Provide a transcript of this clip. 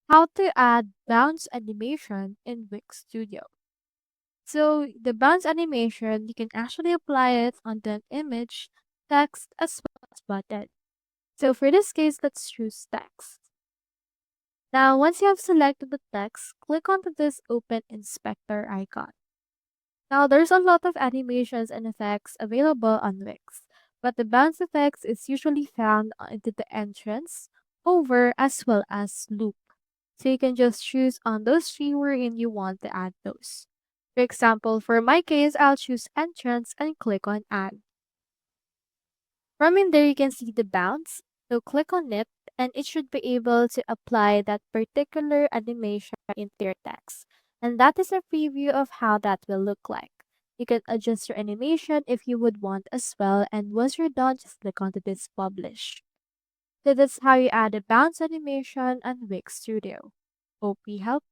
How to add bounce animation in Wix Studio. So the bounce animation, you can actually apply it on the image, text, as well as button. So for this case, let's choose text. Now, once you have selected the text, click onto this open inspector icon. Now, there's a lot of animations and effects available on Wix, but the bounce effects is usually found into the entrance, over, as well as loop. So you can just choose on those three wherein you want to add those. For example, for my case, I'll choose entrance and click on add. From in there, you can see the bounce. So click on it and it should be able to apply that particular animation into your text. And that is a preview of how that will look like. You can adjust your animation if you would want as well. And once you're done, just click onto this publish. So that's how you add a bounce animation on Wix Studio. Hope we helped.